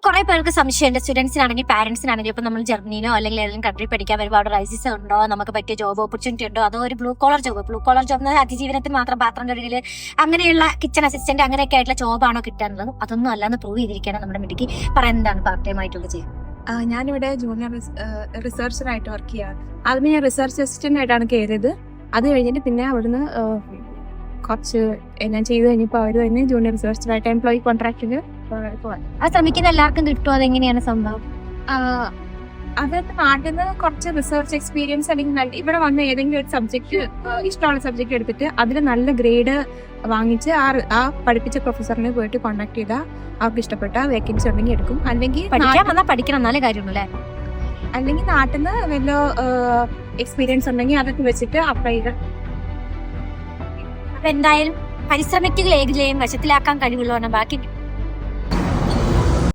കുറെ പേർക്ക് സംശയമുണ്ട്, സ്റ്റുഡൻസിനാണെങ്കിൽ പാരന്റ്സിനാണെങ്കിലും ഇപ്പൊ നമ്മൾ ജർമ്മനിയിലോ അല്ലെങ്കിൽ ഏതെങ്കിലും കൺട്രി പഠിക്കാൻ വരുമ്പോൾ അവിടെ റൈസിസ് ഉണ്ടോ, നമുക്ക് പറ്റിയ ജോബ് ഓപ്പർച്യൂണിറ്റി ഉണ്ടോ, അതോ ഒരു ബ്ലൂ കോളർ ജോബ് അതിജീവനത്തിൽ മാത്രം പാത്രം കഴുകല് അങ്ങനെയുള്ള കിച്ചൺ അസിസ്റ്റന്റ് അങ്ങനെയൊക്കെ ആയിട്ടുള്ള ജോബാണോ കിട്ടാനുള്ളത്? അതൊന്നും അല്ലാന്ന് പ്രൂവ് ചെയ്തിരിക്കുകയാണ് നമ്മുടെ മിടുക്കി. പറയുന്നതാണ് പാർട്ട് ടൈം ആയിട്ടുള്ള ചെയ്യുന്നത്. ഞാനിവിടെ ജൂനിയർ റിസർച്ചറായിട്ട് വർക്ക് ചെയ്യാറ്. ആദ്യമേ ഞാൻ റിസർച്ച് അസിസ്റ്റന്റ് ആയിട്ടാണ് കയറിയത്. അത് കഴിഞ്ഞിട്ട് പിന്നെ അവിടുന്ന് കുറച്ച് ഞാൻ ചെയ്ത് കഴിഞ്ഞപ്പോൾ അവർ തന്നെ ജൂനിയർ റിസർച്ചറായിട്ട് എംപ്ലോയി കോൺട്രാക്റ്റിന് ആ ശ്രമിക്കുന്ന എല്ലാവർക്കും കിട്ടുമോ? അതെങ്ങനെയാണ് സംഭവം? അതായത് നാട്ടിൽ നിന്ന് കുറച്ച് റിസർച്ച് എക്സ്പീരിയൻസ് അല്ലെങ്കിൽ ഇവിടെ വന്ന ഏതെങ്കിലും ഒരു സബ്ജക്ട് ഇഷ്ടമുള്ള സബ്ജക്ട് എടുത്തിട്ട് അതിൽ നല്ല ഗ്രേഡ് വാങ്ങിച്ച് ആ പഠിപ്പിച്ച പ്രൊഫസറിനെ പോയിട്ട് കോൺടാക്ട് ചെയ്താൽ അവർക്ക് ഇഷ്ടപ്പെട്ട വേക്കൻസി ഉണ്ടെങ്കിൽ എടുക്കും. അല്ലെങ്കിൽ പഠിക്കണം എന്നാലേ കാര്യമുള്ളൂ. അല്ലെങ്കിൽ നാട്ടിൽ നിന്ന് വല്ല എക്സ്പീരിയൻസ് ഉണ്ടെങ്കിൽ അതൊക്കെ വെച്ചിട്ട് അപ്ലൈ ചെയ്ത്. അപ്പൊ എന്തായാലും പരിശ്രമിക്കുക, ഏതിലെയും വശത്തിലാക്കാൻ കഴിവുള്ളൂ. ബാക്കി